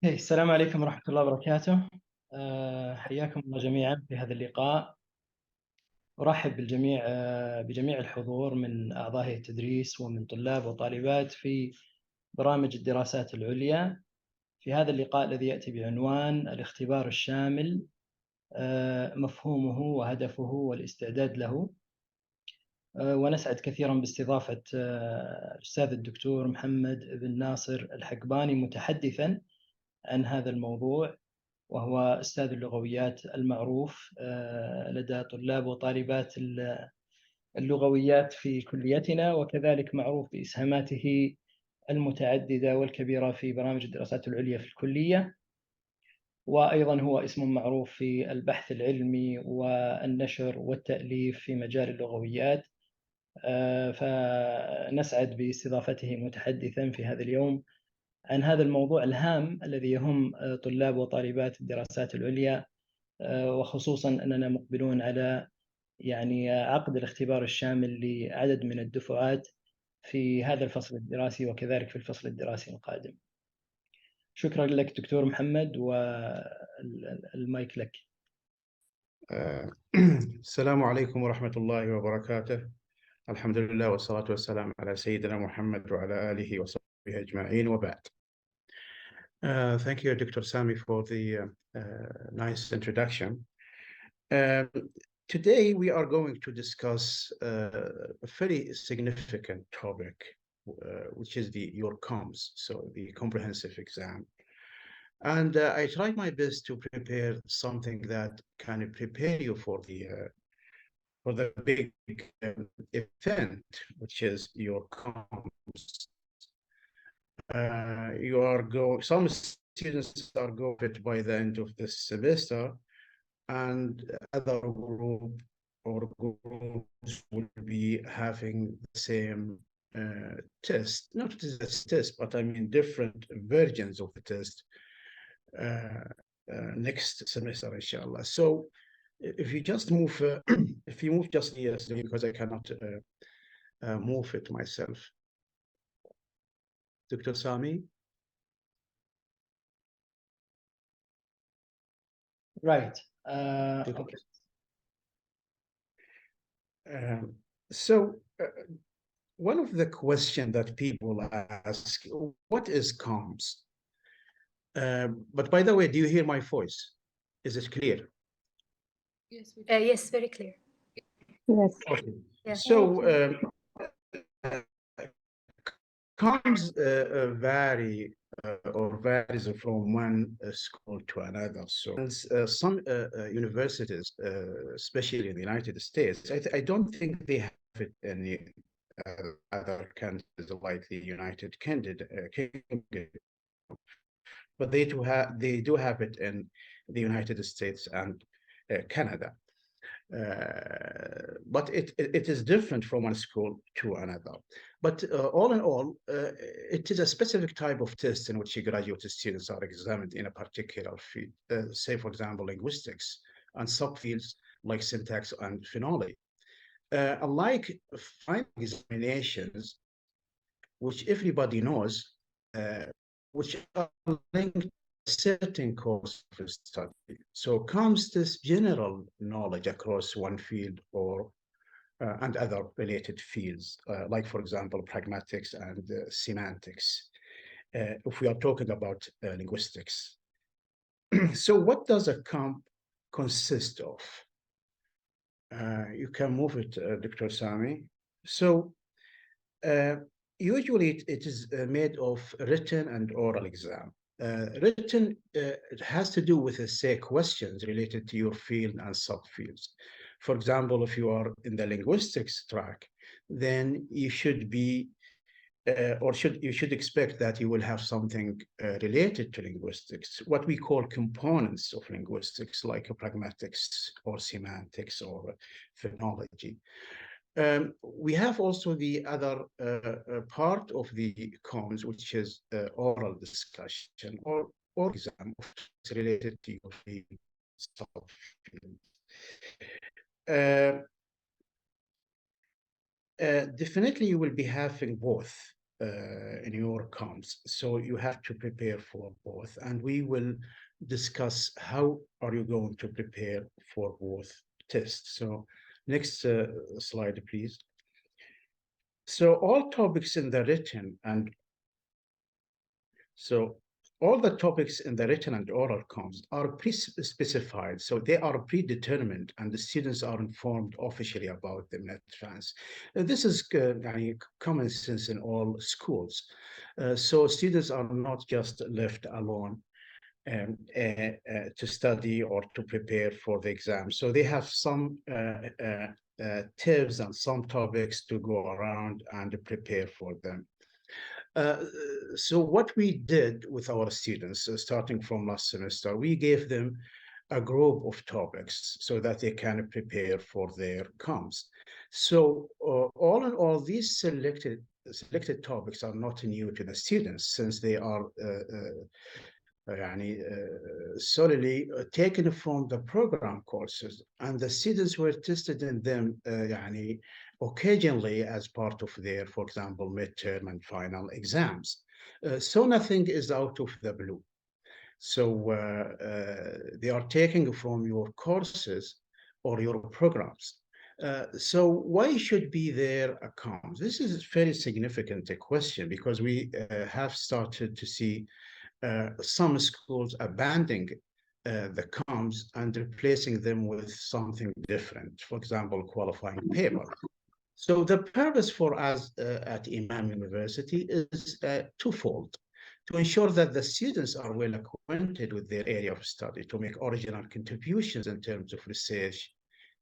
السلام عليكم ورحمة الله وبركاته. حياكم الله جميعا في هذا اللقاء. أرحب بالجميع بجميع الحضور من أعضاء هيئة التدريس ومن طلاب وطالبات في برامج الدراسات العليا في هذا اللقاء الذي يأتي بعنوان الاختبار الشامل، مفهومه وهدفه والاستعداد له. ونسعد كثيرا باستضافة الأستاذ الدكتور محمد بن ناصر الحقباني متحدثا عن هذا الموضوع، وهو أستاذ اللغويات المعروف لدى طلاب وطالبات اللغويات في كليتنا، وكذلك معروف بإسهاماته المتعددة والكبيرة في برامج الدراسات العليا في الكلية، وأيضا هو اسم معروف في البحث العلمي والنشر والتأليف في مجال اللغويات. فنسعد باستضافته متحدثا في هذا اليوم عن هذا الموضوع الهام الذي يهم طلاب وطالبات الدراسات العليا، وخصوصا أننا مقبلون على عقد الاختبار الشامل لعدد من الدفعات في هذا الفصل الدراسي وكذلك في الفصل الدراسي القادم. شكرا لك دكتور محمد، والمايك لك. السلام عليكم ورحمة الله وبركاته. الحمد لله والصلاة والسلام على سيدنا محمد وعلى آله وصحبه أجمعين وبعد. Thank you, Dr. Sami, for the nice introduction. Today we are going to discuss a very significant topic, which is your COMS, so the comprehensive exam. And I tried my best to prepare something that can prepare you for the big event, which is your COMS. Some students are going by the end of this semester, and other groups will be having the same test, not the test, but I mean different versions of the test next semester, inshallah. So if you just move, if you move just here, because I cannot move it myself. Dr. Sami? Right. Okay. So one of the questions that people ask, what is COMS? But by the way, do you hear my voice? Is it clear? Yes, yes, very clear. Yes. Okay. Yeah. So COMS vary or varies from one school to another. So some universities, especially in the United States, I don't think they have it in the other countries like the United Kingdom, but they do have it in the United States and Canada. But it is different from one school to another. But all in all, it is a specific type of test in which graduate students are examined in a particular field, say, for example, linguistics, and subfields like syntax and phonology. Unlike final examinations, which everybody knows, which are linked to a certain course of study. So comes this general knowledge across one field or and other related fields, like, for example, pragmatics and semantics, if we are talking about linguistics. So what does a COMP consist of? You can move it, Dr. Sami. So usually it is made of written and oral exam. Written, it has to do with, say, questions related to your field and subfields. For example, if you are in the linguistics track, then you should be, you should expect that you will have something related to linguistics, what we call components of linguistics, like pragmatics or semantics or phonology. We have also the other part of the COMS, which is oral discussion or exam related to your field. Definitely you will be having both in your comms. So you have to prepare for both, and we will discuss how are you going to prepare for both tests. So next slide, please. So all topics in the written and all the topics in the written and oral comms are pre-specified, so they are predetermined, and the students are informed officially about them in advance. This is common sense in all schools. So students are not just left alone to study or to prepare for the exam. So they have some tips and some topics to go around and prepare for them. So what we did with our students, starting from last semester, we gave them a group of topics so that they can prepare for their comms. So all in all, these selected topics are not new to the students, since they are solely taken from the program courses, and the students were tested in them occasionally as part of their, for example, midterm and final exams. So nothing is out of the blue. So they are taken from your courses or your programs. So why should be there a comms? This is a very significant question, because we have started to see some schools abandoning the comms and replacing them with something different, for example, qualifying paper. So the purpose for us at Imam University is twofold: to ensure that the students are well acquainted with their area of study, to make original contributions in terms of research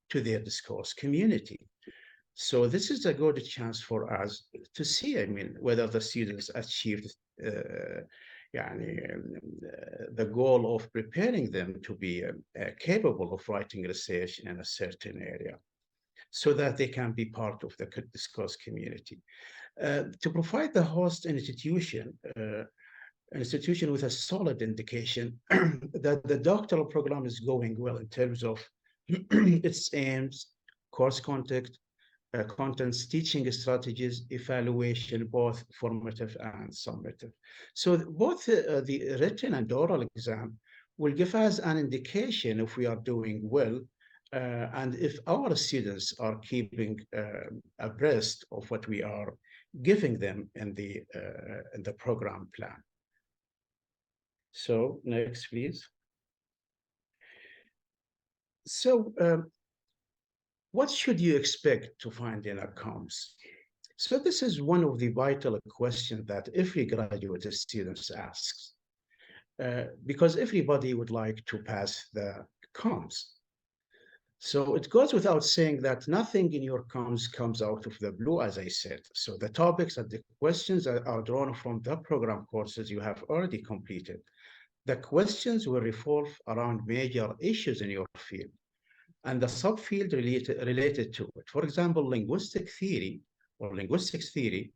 to their discourse community. So this is a good chance for us to see, whether the students achieved the goal of preparing them to be capable of writing research in a certain area, so that they can be part of the discourse community. To provide the host institution with a solid indication that the doctoral program is going well in terms of its aims, course contents, teaching strategies, evaluation, both formative and summative. So both the written and oral exam will give us an indication if we are doing well, and if our students are keeping abreast of what we are giving them in the program plan. So next, please. So what should you expect to find in a comms? So this is one of the vital questions that every graduate student asks, because everybody would like to pass the comms. So it goes without saying that nothing in your comms comes out of the blue, as I said. So the topics and the questions are drawn from the program courses you have already completed. The questions will revolve around major issues in your field and the subfield related to it. For example, linguistic theory or linguistics theory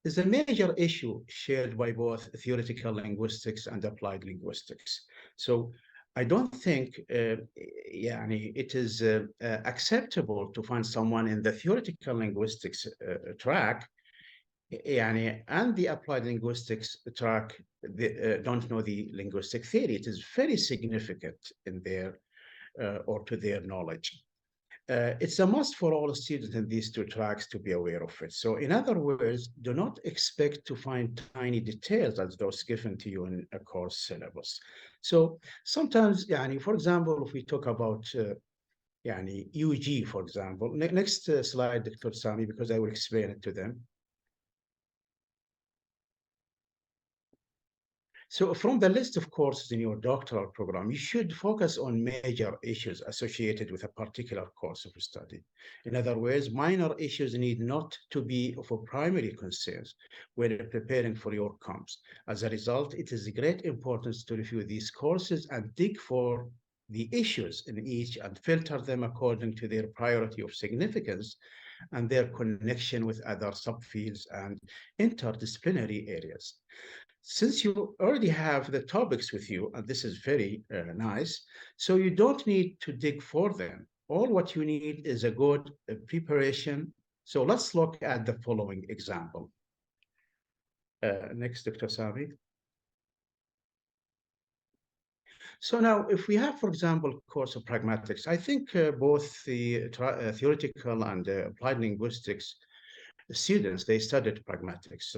is a major issue shared by both theoretical linguistics and applied linguistics. So I don't think it is acceptable to find someone in the theoretical linguistics track and the applied linguistics track don't know the linguistic theory. It is very significant in their or to their knowledge. It's a must for all students in these two tracks to be aware of it. So in other words, do not expect to find tiny details as those given to you in a course syllabus. So sometimes, for example, if we talk about UG, for example, next slide, Dr. Sami, because I will explain it to them. So from the list of courses in your doctoral program, you should focus on major issues associated with a particular course of study. In other words, minor issues need not to be of a primary concern when preparing for your comms. As a result, it is of great importance to review these courses and dig for the issues in each and filter them according to their priority of significance and their connection with other subfields and interdisciplinary areas. Since you already have the topics with you, and this is very nice, so you don't need to dig for them. All what you need is a good preparation. So let's look at the following example. Next, Dr. Sami. So now, if we have, for example, a course of pragmatics, I think both the theoretical and applied linguistics students, they studied pragmatics.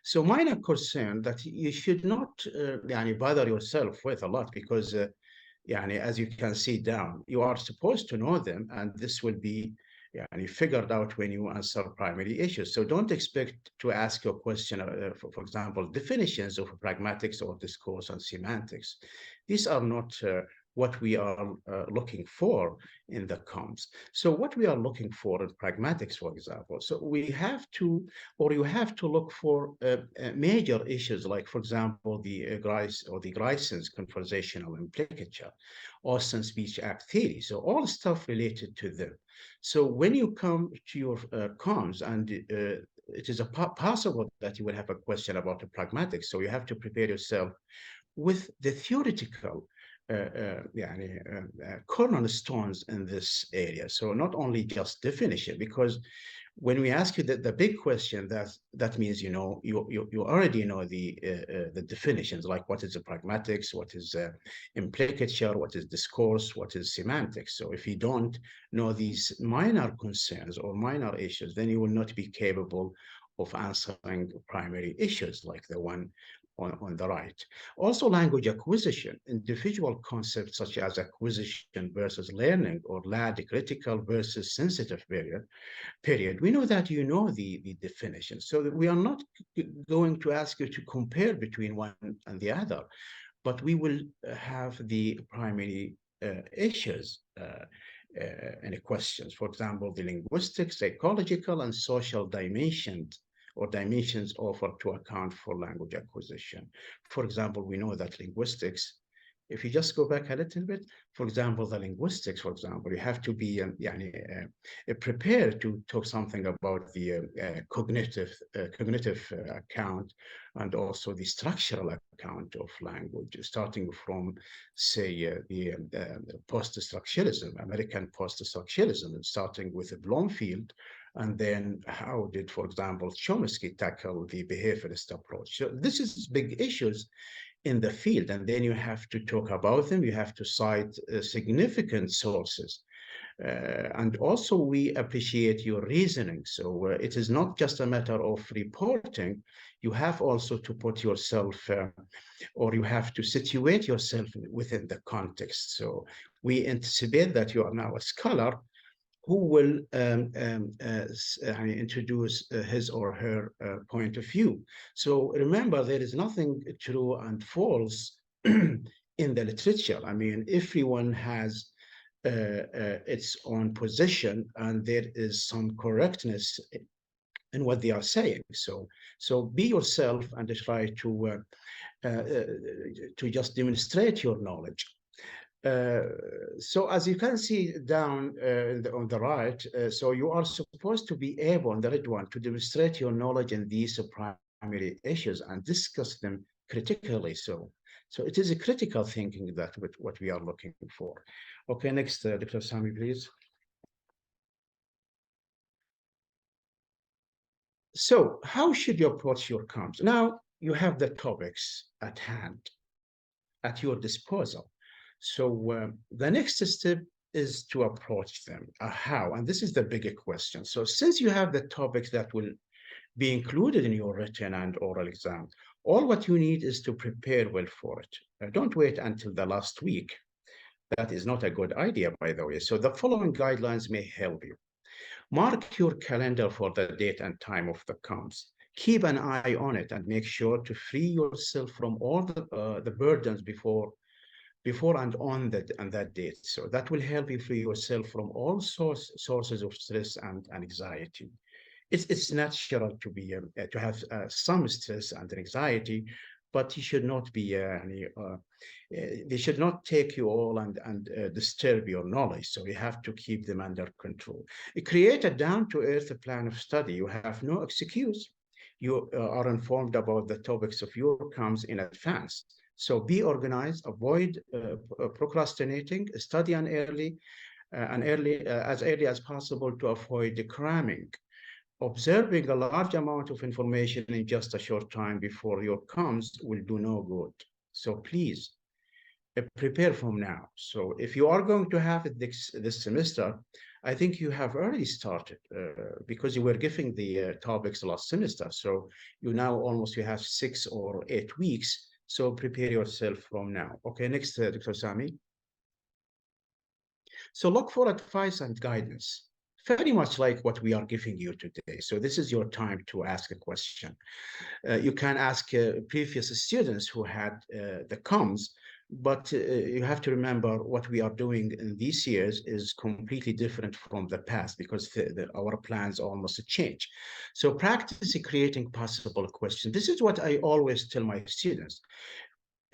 So mine are concerned that you should not bother yourself with a lot, because as you can see down, you are supposed to know them, and this will be figured out when you answer primary issues. So don't expect to ask a question, for example, definitions of pragmatics or discourse and semantics. These are not what we are looking for in the comms. So what we are looking for in pragmatics, for example, so we have to, or you have to look for major issues, like, for example, the Greissen's conversational implicature, Austin speech act theory. So all stuff related to them. So when you come to your comms, and it is possible that you will have a question about the pragmatics, so you have to prepare yourself with the theoretical cornerstones in this area. So not only just definition, because when we ask you the big question, that means you already know the definitions, like what is a pragmatics, what is implicature, what is discourse, what is semantics. So if you don't know these minor concerns or minor issues, then you will not be capable of answering primary issues like the one on the right. Also, language acquisition, individual concepts such as acquisition versus learning, or LAD, critical versus sensitive period. We know that you know the definition, so that we are not going to ask you to compare between one and the other, but we will have the primary issues and questions. For example, the linguistic, psychological, and social dimensions offered to account for language acquisition. For example, we know that linguistics, if you just go back a little bit, for example, the linguistics, for example, you have to be prepared to talk something about the cognitive account, and also the structural account of language, starting from, say, the post-structuralism, American post-structuralism, and starting with Bloomfield. And then how did, for example, Chomsky tackle the behaviorist approach? So this is big issues in the field, and then you have to talk about them. You have to cite significant sources. And also, we appreciate your reasoning. So it is not just a matter of reporting. You have also to put yourself, or you have to situate yourself within the context. So we anticipate that you are now a scholar who will introduce his or her point of view. So remember, there is nothing true and false in the literature. I mean, everyone has its own position, and there is some correctness in what they are saying. So be yourself and try to just demonstrate your knowledge. So as you can see down on the right, so you are supposed to be able, on the red one, to demonstrate your knowledge in these primary issues and discuss them critically. So it is a critical thinking that what we are looking for. Okay, next, Dr. Sami, please. So how should you approach your comms? Now you have the topics at hand, at your disposal. So the next step is to approach them. How? And this is the bigger question. So since you have the topics that will be included in your written and oral exam, all what you need is to prepare well for it. Don't wait until the last week. That is not a good idea, by the way. So the following guidelines may help you. Mark your calendar for the date and time of the comms. Keep an eye on it and make sure to free yourself from all the burdens before and on that date. So that will help you free yourself from all sources of stress and anxiety. It's natural to be to have some stress and anxiety, but you should not be they should not take you all and disturb your knowledge. So you have to keep them under control. Create a down-to-earth plan of study. You have no excuse. You are informed about the topics of your comms in advance. So be organized, avoid procrastinating, study as early as possible to avoid the cramming. observing a large amount of information in just a short time before your comes will do no good. So please prepare from now. So if you are going to have it this semester, I think you have already started because you were giving the topics last semester. So you have 6 or 8 weeks. So prepare yourself from now. Okay, next, Dr. Sami. So look for advice and guidance, very much like what we are giving you today. So this is your time to ask a question. You can ask previous students who had the comms, but you have to remember what we are doing in these years is completely different from the past because our plans almost change. So practice creating possible questions. This is what I always tell my students.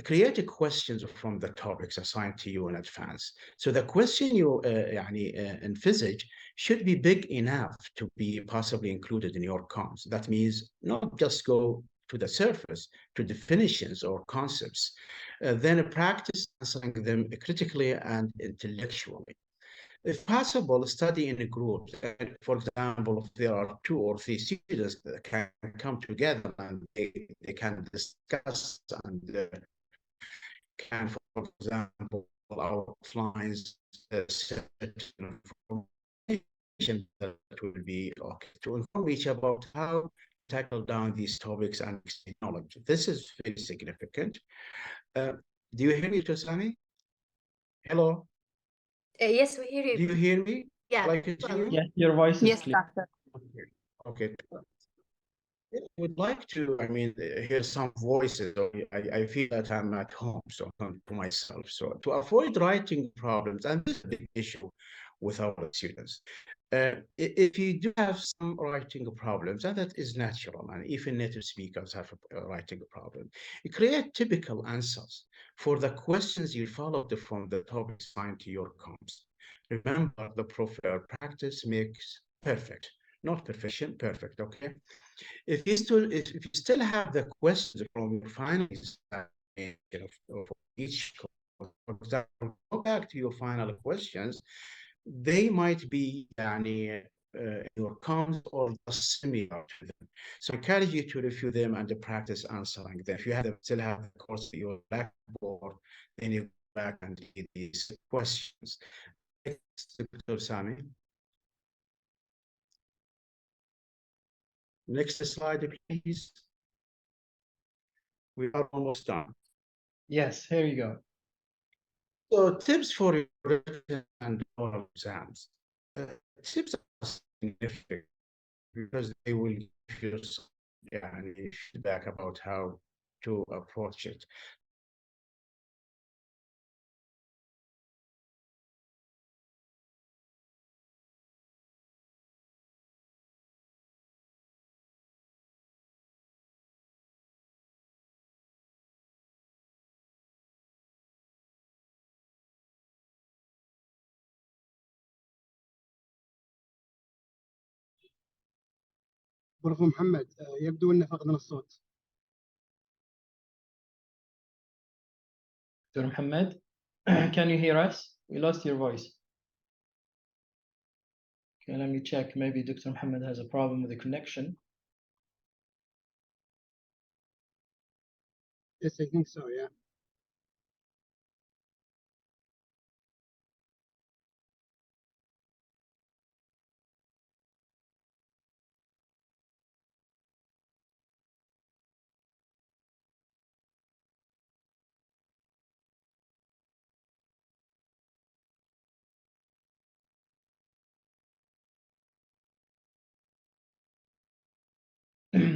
Create questions from the topics assigned to you in advance. So the question you envisage should be big enough to be possibly included in your comms. That means not just go to the surface, to definitions or concepts, then practice answering them critically and intellectually. If possible, study in a group. For example, if there are 2 or 3 students that can come together and they can discuss and can, for example, outline certain information that will be okay to inform each about how to tackle down these topics and knowledge. This is very significant. Do you hear me, Tosani? Hello? Yes, we hear you. Do you hear me? Yeah. Like continue? Yes, your voice is Yes, clear. doctor. Okay. I would like to, hear some voices. So I feel that I'm at home, so I'm to myself. So to avoid writing problems, and this is a big issue with our students. If you do have some writing problems, and that is natural, and even native speakers have a writing problem, you create typical answers for the questions you followed from the topic assigned to your comms. Remember, the practice makes perfect, not perfection, perfect, okay? If you still have the questions from your final exam, for each course, for example, go back to your final questions. They might be your comms or similar to them. So I encourage you to review them and to practice answering them. If you still have the course at your blackboard, then you go back and read these questions. Dr. Sami. Next slide, please. We are almost done. Yes, here you go. So tips for your written and oral exams. Tips are significant because they will give you feedback about how to approach it. برافو محمد يبدو أن فقدنا الصوت. Dr. Muhammad, can you hear us? We lost your voice. Okay, let me check. Maybe Dr. Muhammad has a problem with the connection. Yes, I think so, yeah.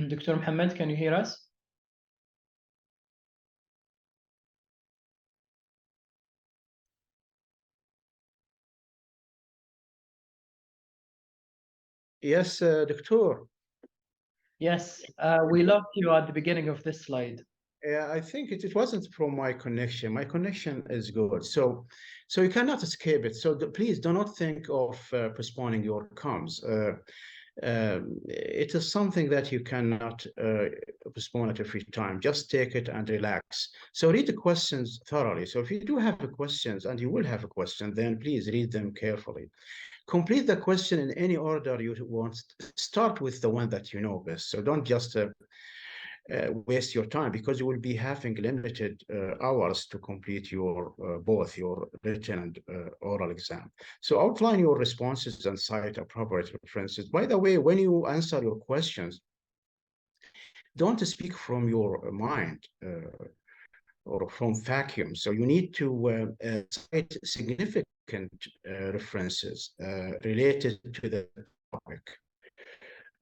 Dr. Muhammad, can you hear us? Yes, Doctor. Yes, we lost you at the beginning of this slide. Yeah, I think it wasn't from my connection. My connection is good. So you cannot escape it. So please do not think of postponing your comms. It is something that you cannot postpone at a free time. Just take it and relax. So read the questions thoroughly. So if you do have questions, and you will have a question, then please read them carefully. Complete the question in any order you want. Start with the one that you know best. So don't just waste your time, because you will be having limited hours to complete your both your written and oral exam. So outline your responses and cite appropriate references. By the way, when you answer your questions, don't speak from your mind or from vacuum. So you need to cite significant references related to the topic.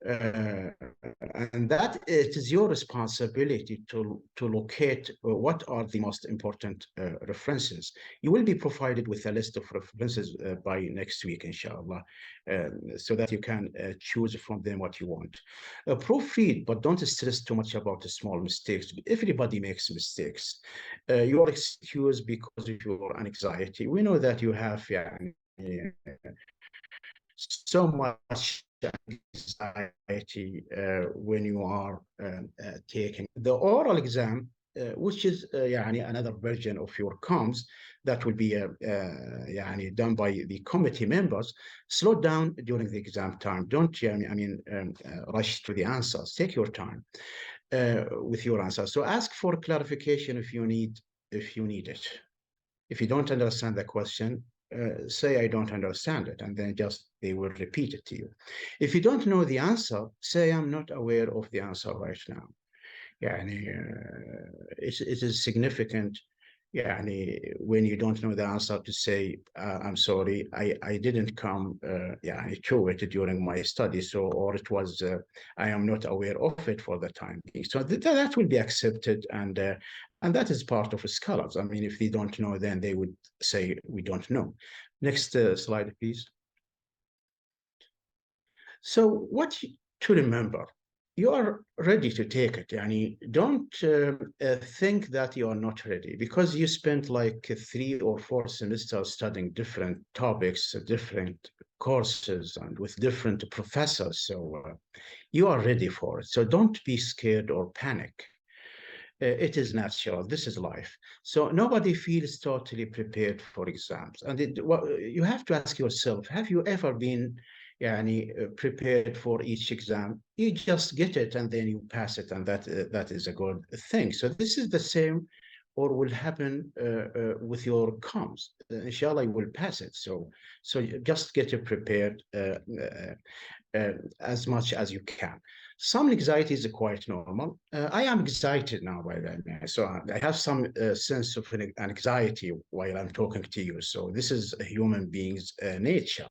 And that it is your responsibility to locate what are the most important references. You will be provided with a list of references by next week, inshallah, so that you can choose from them what you want. Proofread, but don't stress too much about the small mistakes. Everybody makes mistakes. You are excused because of your anxiety. We know that you have so much anxiety when you are taking the oral exam, which is another version of your comms that will be done by the committee members. Slow down during the exam time. Don't rush to the answers. Take your time with your answers. So ask for clarification if you need it. If you don't understand the question, say I don't understand it, and then they will repeat it to you. If you don't know the answer, say I'm not aware of the answer right now. It is significant when you don't know the answer to say I'm sorry, I didn't come to it during my study, or it was I am not aware of it for the time being. So that will be accepted, and that is part of scholars. I mean, if they don't know, then they would say we don't know. Next slide, please. So what to remember? You are ready to take it. Don't think that you are not ready, because you spent like 3 or 4 semesters studying different topics, different courses, and with different professors. So you are ready for it. So don't be scared or panic. It is natural. This is life. So nobody feels totally prepared for exams. And you have to ask yourself, have you ever been prepared for each exam? You just get it and then you pass it, and that is a good thing. So this is the same, or will happen with your comms. Inshallah, you will pass it. So just get it prepared as much as you can. Some anxiety is quite normal. I am excited now by that. So I have some sense of anxiety while I'm talking to you. So this is a human being's nature.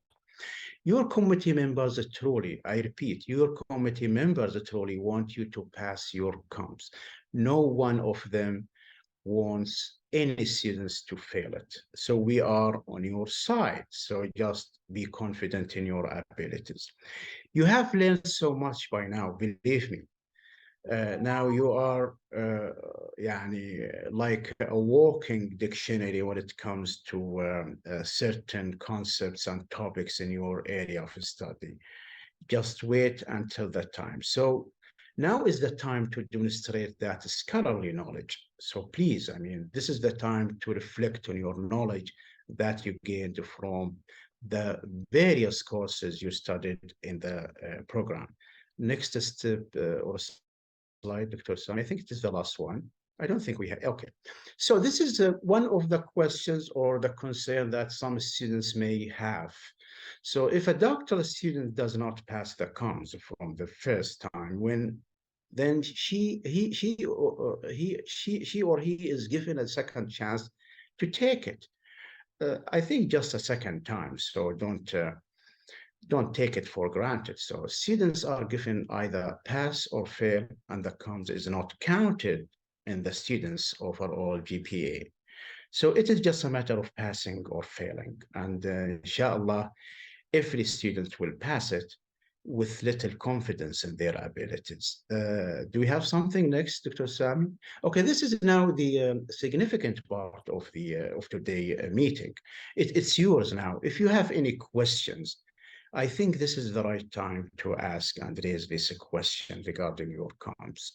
Your committee members truly, I repeat, your committee members truly want you to pass your comms. No one of them wants any students to fail it. So we are on your side. So just be confident in your abilities. You have learned so much by now, believe me. Now you are like a walking dictionary when it comes to certain concepts and topics in your area of study. Just wait until that time. So now is the time to demonstrate that scholarly knowledge. So please, this is the time to reflect on your knowledge that you gained from the various courses you studied in the program. Next step or slide, Dr. Sami. I think it is the last one. I don't think we have. Okay. So this is one of the questions or the concern that some students may have. So if a doctoral student does not pass the comms from the first time, then she or he is given a second chance to take it. I think just a second time. So don't take it for granted. So students are given either pass or fail, and the comms is not counted in the students' overall GPA. So it is just a matter of passing or failing. And inshallah, every student will pass it with little confidence in their abilities. Do we have something next, Dr. Sami? Okay, this is now the significant part of the of today's meeting. It's yours now. If you have any questions, I think this is the right time to ask and raise this question regarding your comms.